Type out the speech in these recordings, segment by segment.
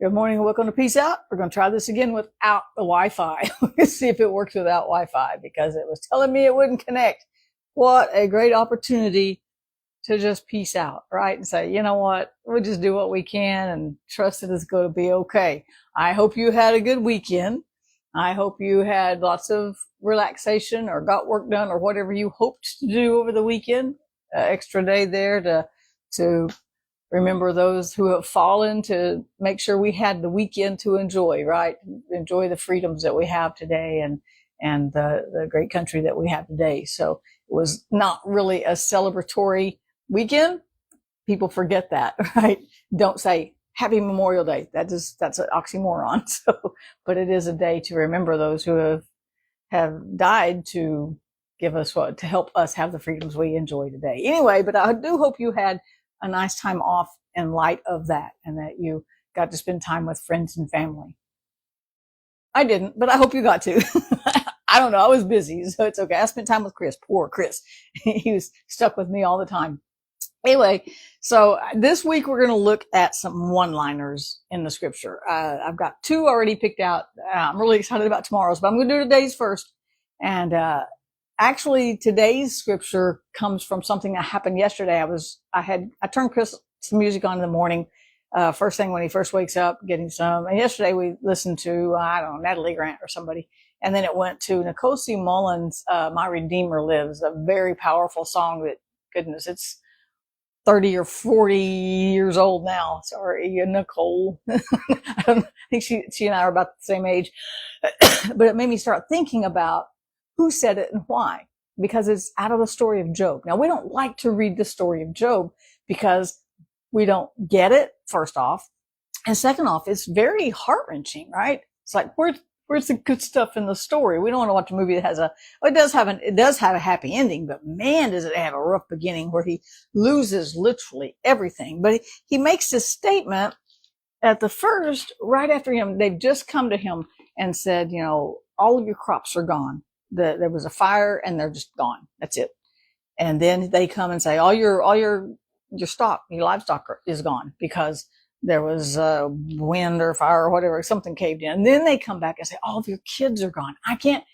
Good morning and welcome to Peace Out. We're going to try this again without the Wi-Fi. Let's see if it works without Wi-Fi because it was telling me it wouldn't connect. What a great opportunity to just peace out, right? And say, you know what? We'll just do what we can and trust that it's going to be okay. I hope you had a good weekend. I hope you had lots of relaxation or got work done or whatever you hoped to do over the weekend. Extra day there to remember those who have fallen, to make sure we had the weekend to enjoy, right? Enjoy the freedoms that we have today and the great country that we have today. So it was not really a celebratory weekend. People forget that, right? Don't say Happy Memorial Day. That's an oxymoron. So, but it is a day to remember those who have died to give us to help us have the freedoms we enjoy today. Anyway, but I do hope you had a nice time off in light of that and that you got to spend time with friends and family. I didn't, but I hope you got to. I don't know. I was busy, so it's okay. I spent time with Chris. Poor Chris. He was stuck with me all the time. Anyway, so this week we're going to look at some one-liners in the scripture. I've got two already picked out. I'm really excited about tomorrow's, but I'm going to do today's first. And actually, today's scripture comes from something that happened yesterday. I turned Chris some music on in the morning, first thing when he first wakes up, getting some. And yesterday we listened to, I don't know, Natalie Grant or somebody. And then it went to Nicole C. Mullins' My Redeemer Lives, a very powerful song that, goodness, it's 30 or 40 years old now. Sorry, Nicole. I think she and I are about the same age. But it made me start thinking about who said it and why, because it's out of the story of Job. Now, we don't like to read the story of Job because we don't get it, first off. And second off, it's very heart-wrenching, right? It's like, where's the good stuff in the story? We don't want to watch a movie that it does have a happy ending, but man, does it have a rough beginning where he loses literally everything. But he makes this statement at the first, right after they've just come to him and said, you know, all of your crops are gone. There was a fire and they're just gone. That's it. And then they come and say, all your stock, your livestock is gone because there was wind or fire or whatever, something caved in. And then they come back and say, all of your kids are gone. I can't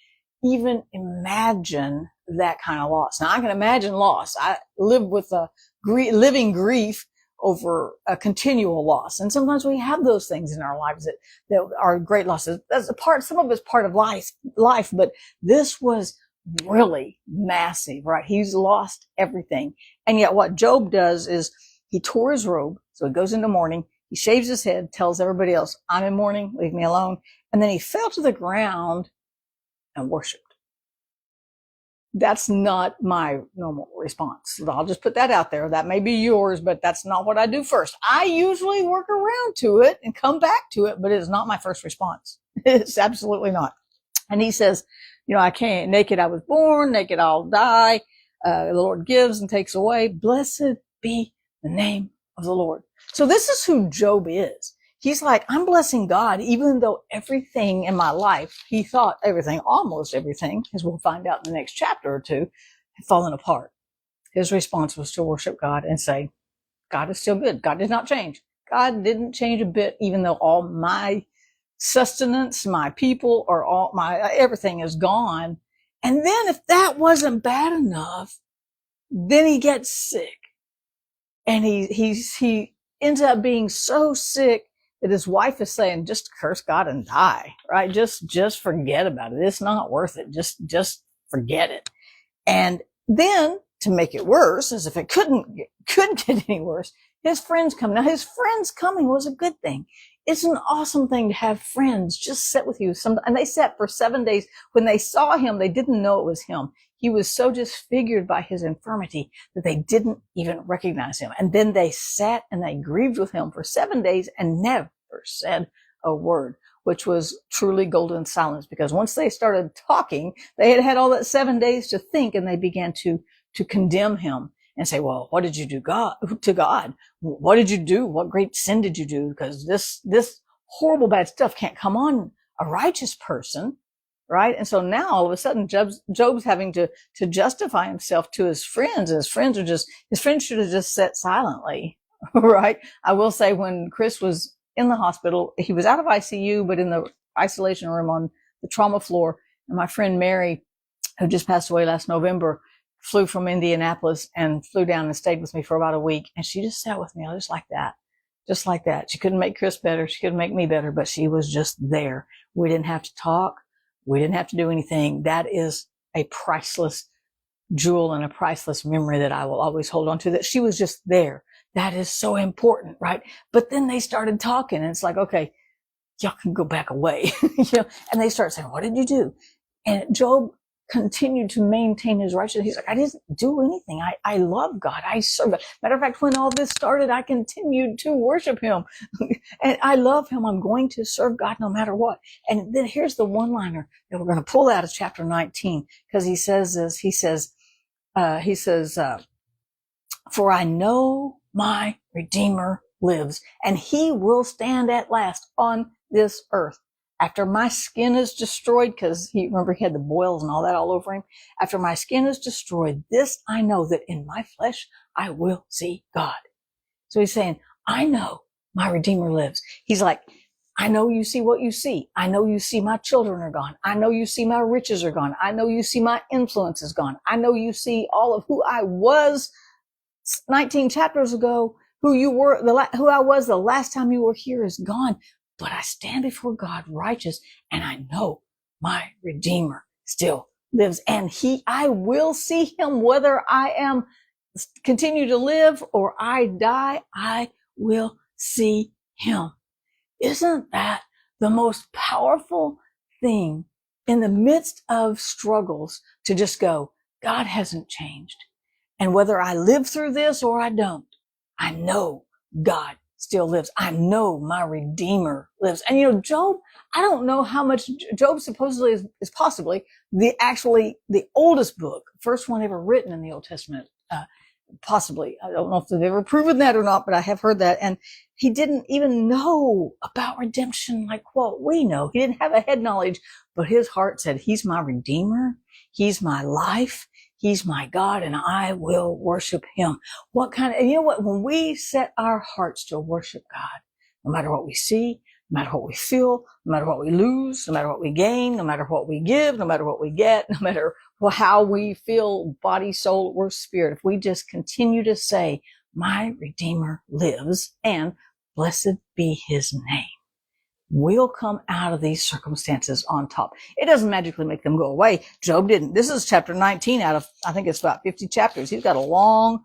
even imagine that kind of loss. Now I can imagine loss. I live with living grief over a continual loss. And sometimes we have those things in our lives that are great losses. Some of it's part of life, but this was really massive, right? He's lost everything. And yet what Job does is he tore his robe. So he goes into mourning. He shaves his head, tells everybody else, I'm in mourning, leave me alone. And then he fell to the ground and worshiped. That's not my normal response. I'll just put that out there. That may be yours, but that's not what I do first. I usually work around to it and come back to it, but it is not my first response. It's absolutely not. And he says, you know, I can't, naked I was born, naked I'll die. The Lord gives and takes away. Blessed be the name of the Lord. So this is who Job is. He's like, I'm blessing God, even though everything in my life, he thought everything, almost everything, as we'll find out in the next chapter or two, had fallen apart. His response was to worship God and say, God is still good. God did not change. God didn't change a bit, even though all my sustenance, my people, or all my everything is gone. And then if that wasn't bad enough, then he gets sick. And he ends up being so sick that his wife is saying, just curse God and die, right? Just forget about it. It's not worth it. Just forget it. And then to make it worse, as if it couldn't get any worse, his friends come. Now his friends coming was a good thing. It's an awesome thing to have friends just sit with you. And they sat for 7 days. When they saw him, they didn't know it was him. He was so disfigured by his infirmity that they didn't even recognize him. And then they sat and they grieved with him for 7 days and never said a word, which was truly golden silence. Because once they started talking, they had had all that 7 days to think, and they began to condemn him and say, well, what did you do to God? What did you do? What great sin did you do? Because this horrible bad stuff can't come on a righteous person. Right? And so now all of a sudden Job's having to justify himself to his friends. His friends should have just sat silently. Right? I will say when Chris was in the hospital. He was out of ICU, but in the isolation room on the trauma floor. And my friend Mary, who just passed away last November, flew from Indianapolis and flew down and stayed with me for about a week. And she just sat with me just like that. Just like that. She couldn't make Chris better. She couldn't make me better, but she was just there. We didn't have to talk. We didn't have to do anything. That is a priceless jewel and a priceless memory that I will always hold on to, that she was just there. That is so important, right? But then they started talking and it's like, okay, y'all can go back away, and they start saying, what did you do? And Job continued to maintain his righteousness. He's like, I didn't do anything. I love God. I serve God. Matter of fact, when all this started, I continued to worship him. And I love him. I'm going to serve God no matter what. And then here's the one-liner that we're going to pull out of chapter 19, because he says this. He says, for I know my Redeemer lives, and he will stand at last on this earth. After my skin is destroyed, because he had the boils and all that all over him. After my skin is destroyed, this I know, that in my flesh I will see God. So he's saying, I know my Redeemer lives. He's like, I know you see what you see. I know you see my children are gone. I know you see my riches are gone. I know you see my influence is gone. I know you see all of who I was 19 chapters ago, who I was the last time you were here is gone. But I stand before God righteous, and I know my Redeemer still lives. And I will see him whether I continue to live or I die. I will see him. Isn't that the most powerful thing in the midst of struggles, to just go, God hasn't changed. And whether I live through this or I don't, I know God still lives. I know my Redeemer lives. And Job, I don't know how much Job supposedly is possibly the oldest book, first one ever written in the Old Testament. Possibly. I don't know if they've ever proven that or not, but I have heard that. And he didn't even know about redemption like what we know. He didn't have a head knowledge, but his heart said, he's my Redeemer. He's my life. He's my God, and I will worship him. And you know what? When we set our hearts to worship God, no matter what we see, no matter what we feel, no matter what we lose, no matter what we gain, no matter what we give, no matter what we get, no matter how we feel, body, soul, or spirit, if we just continue to say, my Redeemer lives, and blessed be his name, we'll come out of these circumstances on top. It doesn't magically make them go away. Job didn't. This is chapter 19 out of, I think it's about 50 chapters. He's got a long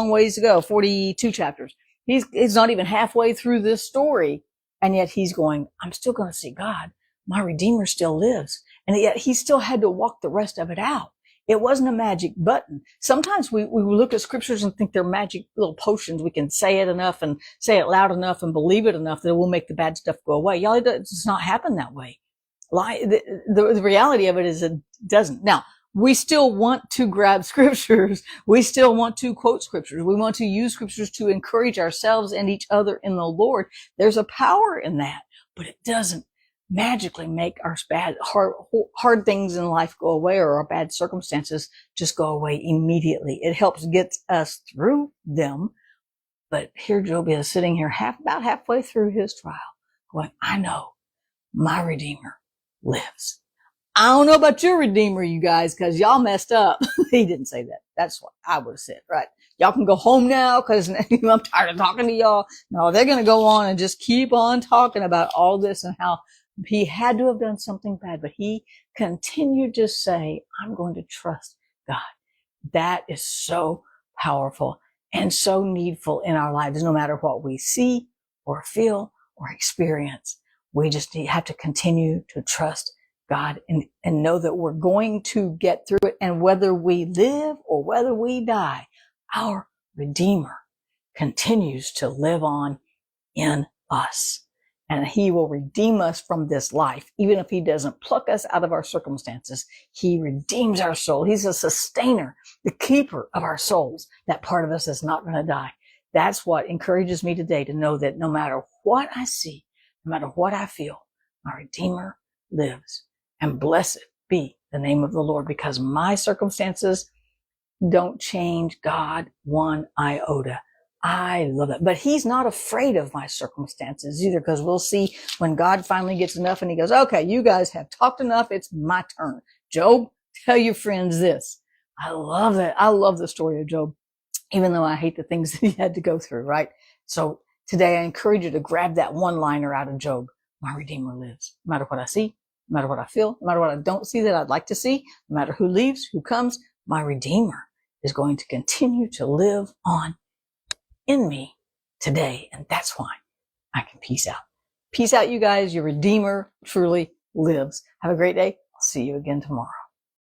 ways to go, 42 chapters. He's not even halfway through this story. And yet he's going, I'm still going to see God. My Redeemer still lives. And yet he still had to walk the rest of it out. It wasn't a magic button. Sometimes we look at scriptures and think they're magic little potions. We can say it enough and say it loud enough and believe it enough that it will make the bad stuff go away. Y'all, it does not happen that way. The reality of it is it doesn't. Now, we still want to grab scriptures. We still want to quote scriptures. We want to use scriptures to encourage ourselves and each other in the Lord. There's a power in that, but it doesn't magically make our hard things in life go away, or our bad circumstances just go away immediately. It helps get us through them. But here Job is sitting here about halfway through his trial going, I know my Redeemer lives. I don't know about your Redeemer, you guys, because y'all messed up. He didn't say that. That's what I would have said, right? Y'all can go home now because I'm tired of talking to y'all. No, they're going to go on and just keep on talking about all this and how he had to have done something bad, but he continued to say, I'm going to trust God. That is so powerful and so needful in our lives, no matter what we see or feel or experience. We just have to continue to trust God and know that we're going to get through it. And whether we live or whether we die, our Redeemer continues to live on in us. And he will redeem us from this life. Even if he doesn't pluck us out of our circumstances, he redeems our soul. He's a sustainer, the keeper of our souls. That part of us is not going to die. That's what encourages me today, to know that no matter what I see, no matter what I feel, my Redeemer lives. And blessed be the name of the Lord, because my circumstances don't change God one iota. I love it. But he's not afraid of my circumstances either, because we'll see when God finally gets enough and he goes, okay, you guys have talked enough. It's my turn. Job, tell your friends this. I love that. I love the story of Job, even though I hate the things that he had to go through, right? So today I encourage you to grab that one-liner out of Job. My Redeemer lives. No matter what I see, no matter what I feel, no matter what I don't see that I'd like to see, no matter who leaves, who comes, my Redeemer is going to continue to live on in me today. And that's why I can peace out. Peace out, you guys. Your Redeemer truly lives. Have a great day. I'll see you again tomorrow.